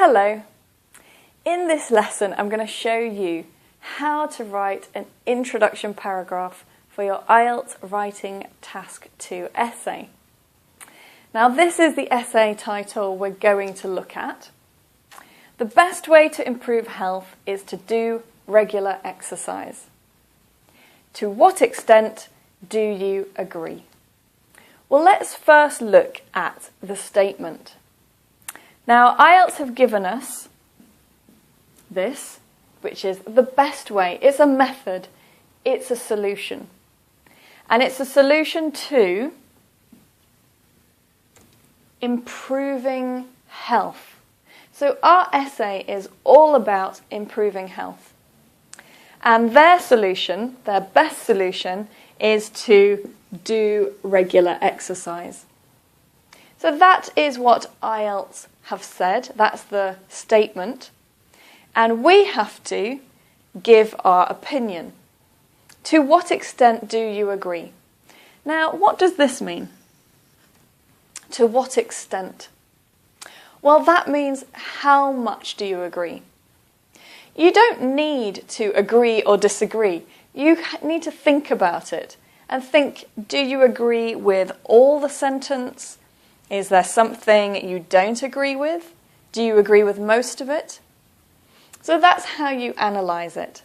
Hello. In this lesson I'm going to show you how to write an introduction paragraph for your IELTS Writing Task 2 essay. Now this is the essay title we're going to look at. The best way to improve health is to do regular exercise. To what extent do you agree? Well, let's first look at the statement. Now, IELTS have given us this, which is the best way. It's a method. It's a solution. And it's a solution to improving health. So our essay is all about improving health. And their solution, their best solution, is to do regular exercise. So that is what IELTS have said. That's the statement. And we have to give our opinion. To what extent do you agree? Now, what does this mean? To what extent? Well, that means how much do you agree? You don't need to agree or disagree. You need to think about it and think, do you agree with all the sentence? Is there something you don't agree with? Do you agree with most of it? So that's how you analyse it.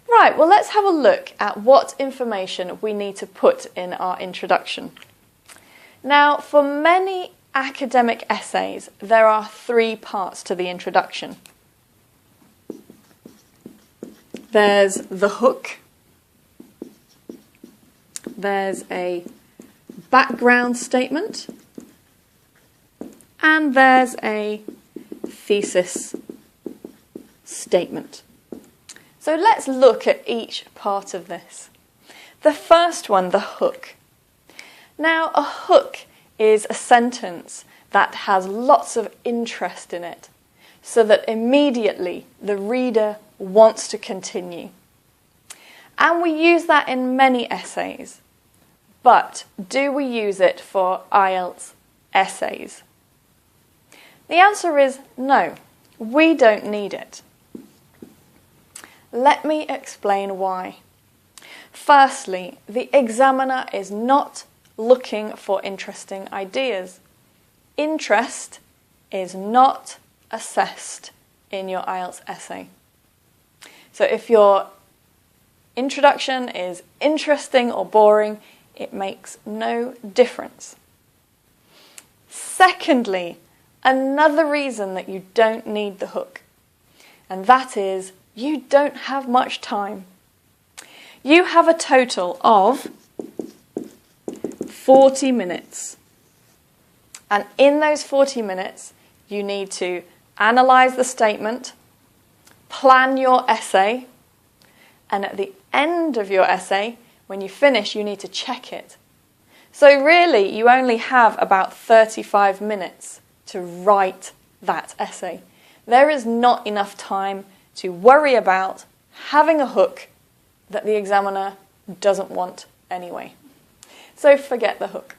Right, well, let's have a look at what information we need to put in our introduction. Now, for many academic essays, there are 3 parts to the introduction. There's the hook, there's a background statement, and there's a thesis statement. So let's look at each part of this. The first one, the hook. Now, a hook is a sentence that has lots of interest in it, so that immediately the reader wants to continue. And we use that in many essays. But do we use it for IELTS essays? The answer is no, we don't need it. Let me explain why. Firstly, the examiner is not looking for interesting ideas. Interest is not assessed in your IELTS essay. So if your introduction is interesting or boring, it makes no difference. Secondly, another reason that you don't need the hook, and that is you don't have much time. You have a total of 40 minutes. And in those 40 minutes, you need to analyse the statement, plan your essay, and at the end of your essay, when you finish, you need to check it. So really, you only have about 35 minutes to write that essay. There is not enough time to worry about having a hook that the examiner doesn't want anyway. So forget the hook.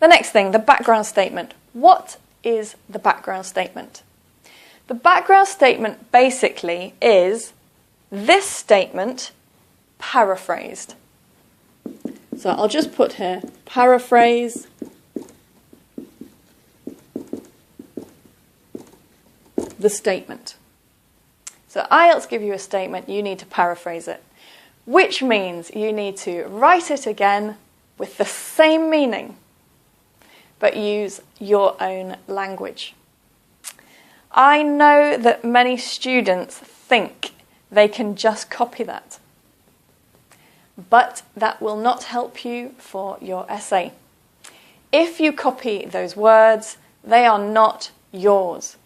The next thing, the background statement. What is the background statement? The background statement basically is this statement paraphrased. So I'll just put here, paraphrase the statement. So IELTS give you a statement, you need to paraphrase it, which means you need to write it again with the same meaning, but use your own language. I know that many students think they can just copy that, but that will not help you for your essay. If you copy those words, they are not yours,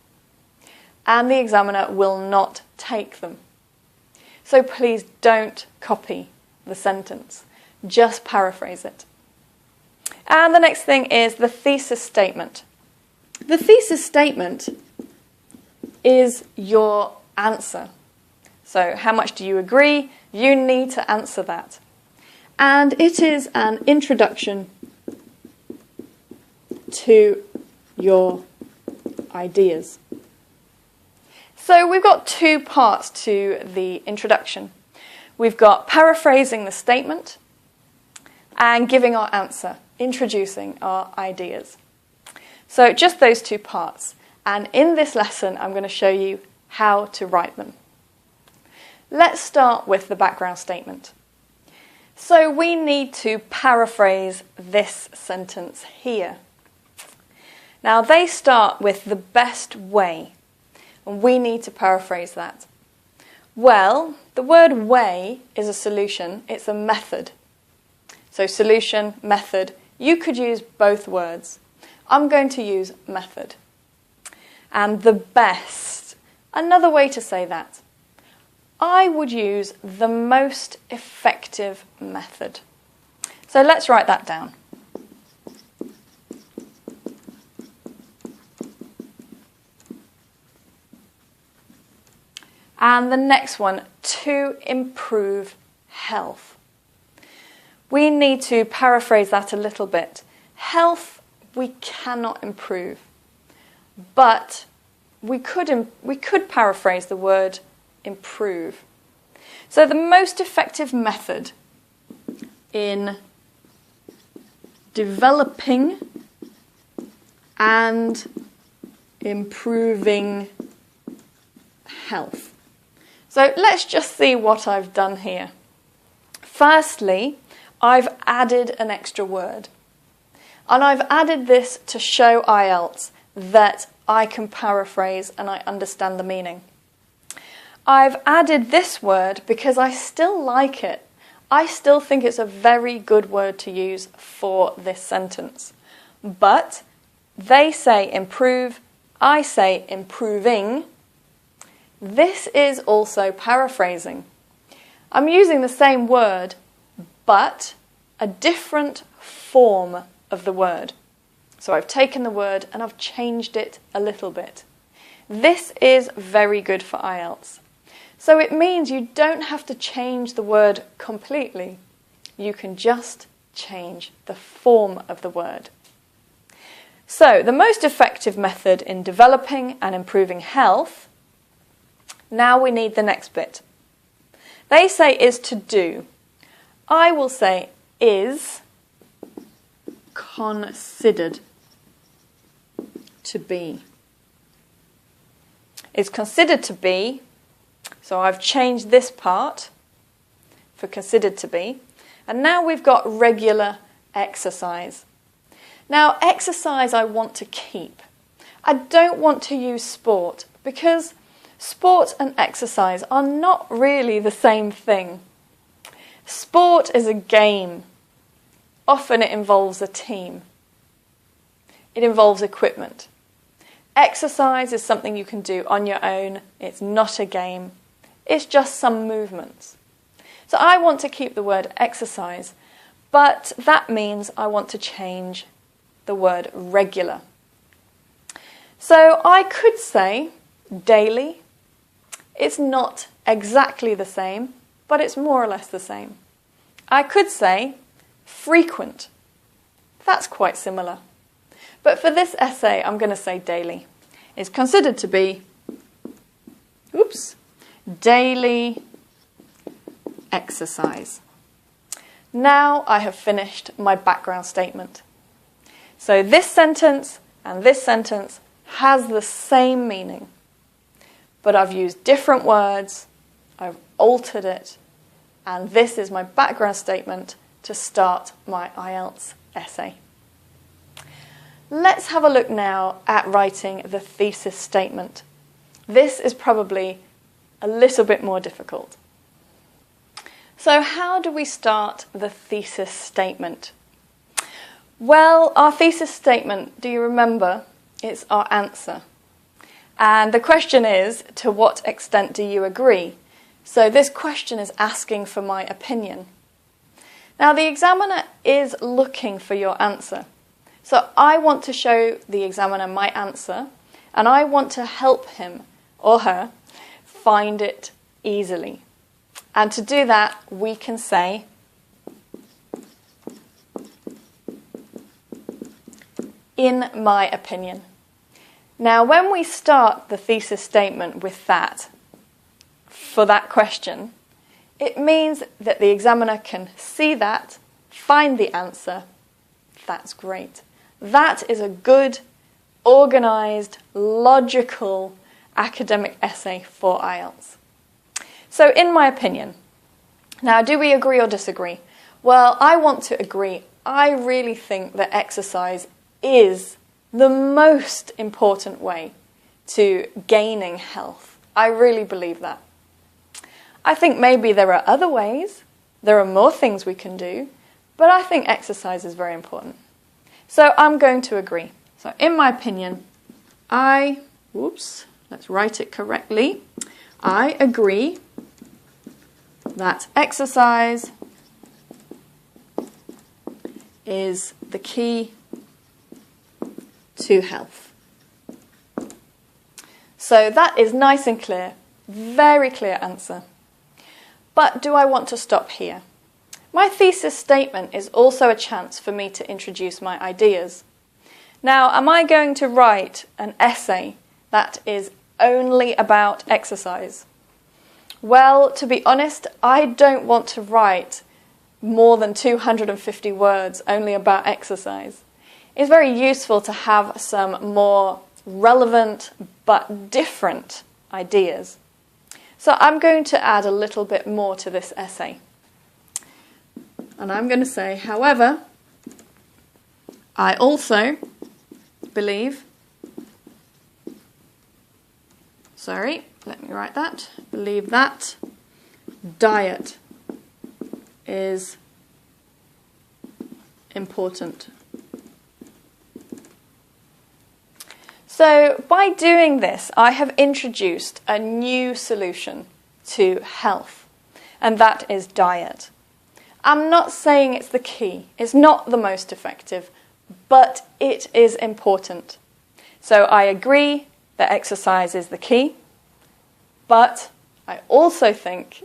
and the examiner will not take them. So please don't copy the sentence, just paraphrase it. And the next thing is the thesis statement. The thesis statement is your answer. So how much do you agree? You need to answer that. And it is an introduction to your ideas. So we've got two parts to the introduction. We've got paraphrasing the statement and giving our answer, introducing our ideas. So just those two parts. And in this lesson, I'm going to show you how to write them. Let's start with the background statement. So we need to paraphrase this sentence here. Now they start with the best way, and we need to paraphrase that. Well, the word way is a solution, it's a method. So solution, method, you could use both words. I'm going to use method. And the best, another way to say that. I would use the most effective method. So let's write that down. And the next one, to improve health. We need to paraphrase that a little bit. Health we cannot improve, but we could paraphrase the word improve. So the most effective method in developing and improving health. So let's just see what I've done here. Firstly, I've added an extra word. And I've added this to show IELTS that I can paraphrase and I understand the meaning. I've added this word because I still like it. I still think it's a very good word to use for this sentence. But they say improve, I say improving. This is also paraphrasing. I'm using the same word, but a different form of the word. So I've taken the word and I've changed it a little bit. This is very good for IELTS. So it means you don't have to change the word completely. You can just change the form of the word. So the most effective method in developing and improving health. Now we need the next bit. They say is to do. I will say is considered to be. Is considered to be. So I've changed this part for considered to be. And now we've got regular exercise. Now exercise I want to keep. I don't want to use sport because sport and exercise are not really the same thing. Sport is a game. Often it involves a team. It involves equipment. Exercise is something you can do on your own. It's not a game. It's just some movements. So I want to keep the word exercise, but that means I want to change the word regular. So I could say daily. It's not exactly the same, but it's more or less the same. I could say frequent. That's quite similar. But for this essay, I'm going to say daily. It's considered to be, daily exercise. Now I have finished my background statement. So this sentence and this sentence has the same meaning, but I've used different words, I've altered it, and this is my background statement to start my IELTS essay. Let's have a look now at writing the thesis statement. This is probably a little bit more difficult. So how do we start the thesis statement? Well, our thesis statement, do you remember? It's our answer. And the question is, to what extent do you agree? So this question is asking for my opinion. Now the examiner is looking for your answer. So I want to show the examiner my answer, and I want to help him or her find it easily. And to do that, we can say, in my opinion. Now, when we start the thesis statement with that, for that question, it means that the examiner can see that, find the answer. That's great. That is a good, organised, logical academic essay for IELTS. So, in my opinion, now do we agree or disagree? Well, I want to agree. I really think that exercise is the most important way to gaining health. I really believe that. I think maybe there are other ways, there are more things we can do, but I think exercise is very important. So I'm going to agree. So in my opinion, let's write it correctly. I agree that exercise is the key to health. So that is nice and clear, very clear answer. But do I want to stop here? My thesis statement is also a chance for me to introduce my ideas. Now, am I going to write an essay that is only about exercise? Well, to be honest, I don't want to write more than 250 words only about exercise. It's very useful to have some more relevant but different ideas. So I'm going to add a little bit more to this essay. And I'm going to say, however, I also believe, believe that diet is important. So by doing this, I have introduced a new solution to health, and that is diet. I'm not saying it's the key, it's not the most effective, but it is important. So I agree that exercise is the key, but I also think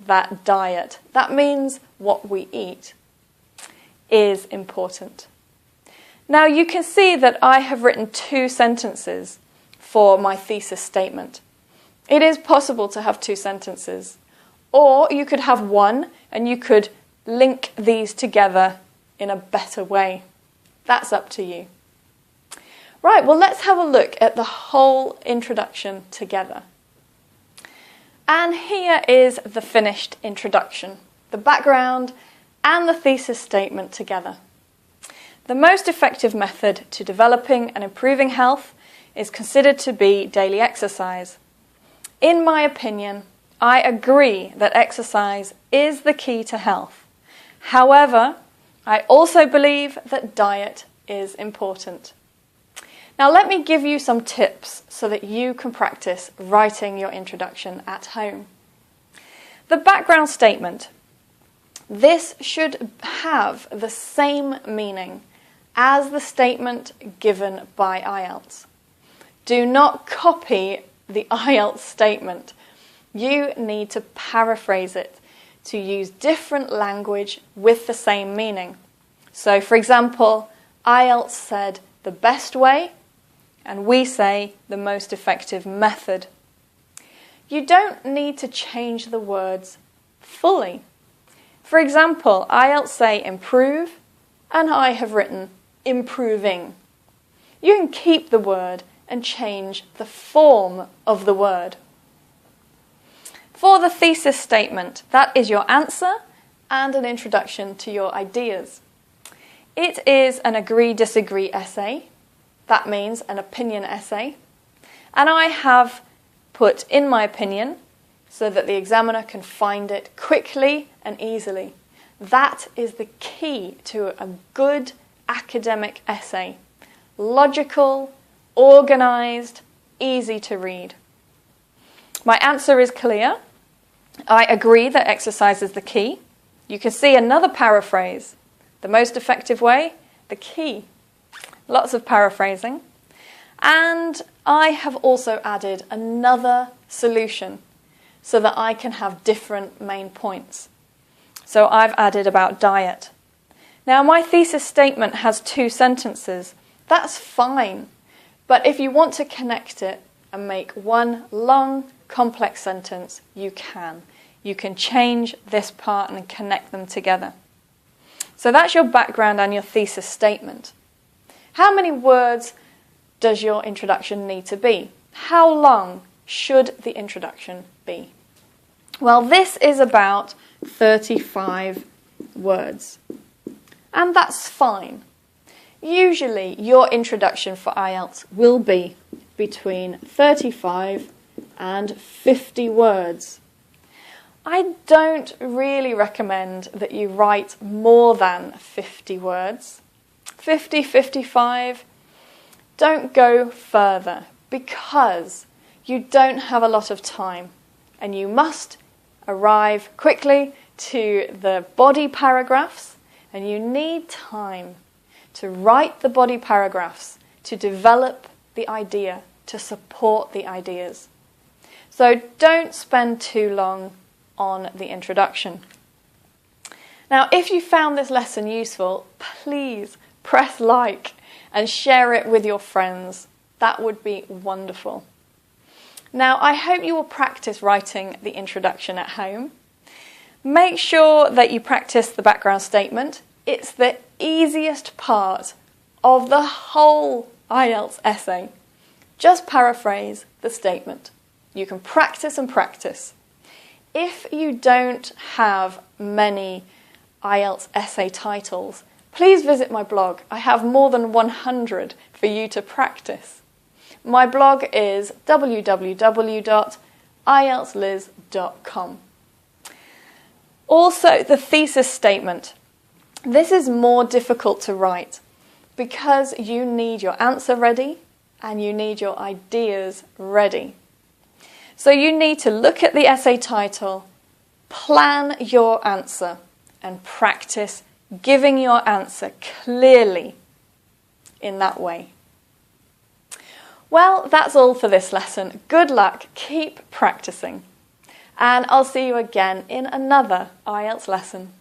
that diet, that means what we eat, is important. Now you can see that I have written 2 sentences for my thesis statement. It is possible to have 2 sentences, or you could have one and you could link these together in a better way. That's up to you. Right, well, let's have a look at the whole introduction together. And here is the finished introduction, the background and the thesis statement together. The most effective method to developing and improving health is considered to be daily exercise. In my opinion, I agree that exercise is the key to health. However, I also believe that diet is important. Now let me give you some tips so that you can practice writing your introduction at home. The background statement. This should have the same meaning as the statement given by IELTS. Do not copy the IELTS statement. You need to paraphrase it to use different language with the same meaning. So, for example, IELTS said the best way, and we say the most effective method. You don't need to change the words fully. For example, IELTS say improve, and I have written improving. You can keep the word and change the form of the word. For the thesis statement, that is your answer and an introduction to your ideas. It is an agree-disagree essay. That means an opinion essay. And I have put in my opinion so that the examiner can find it quickly and easily. That is the key to a good academic essay. Logical, organised, easy to read. My answer is clear. I agree that exercise is the key. You can see another paraphrase. The most effective way, the key. Lots of paraphrasing. And I have also added another solution so that I can have different main points. So I've added about diet. Now my thesis statement has 2 sentences. That's fine. But if you want to connect it and make one long, complex sentence, you can. You can change this part and connect them together. So that's your background and your thesis statement. How many words does your introduction need to be? How long should the introduction be? Well, this is about 35 words. And that's fine. Usually, your introduction for IELTS will be between 35 and 50 words. I don't really recommend that you write more than 50 words. 50, 55, don't go further because you don't have a lot of time and you must arrive quickly to the body paragraphs and you need time to write the body paragraphs, to develop the idea, to support the ideas. So don't spend too long on the introduction. Now, if you found this lesson useful, please press like and share it with your friends. That would be wonderful. Now, I hope you will practice writing the introduction at home. Make sure that you practice the background statement. It's the easiest part of the whole IELTS essay. Just paraphrase the statement. You can practice and practice. If you don't have many IELTS essay titles, please visit my blog. I have more than 100 for you to practice. My blog is www.ieltsliz.com. Also, the thesis statement. This is more difficult to write because you need your answer ready and you need your ideas ready. So you need to look at the essay title, plan your answer, and practice giving your answer clearly in that way. Well, that's all for this lesson. Good luck, keep practicing, and I'll see you again in another IELTS lesson.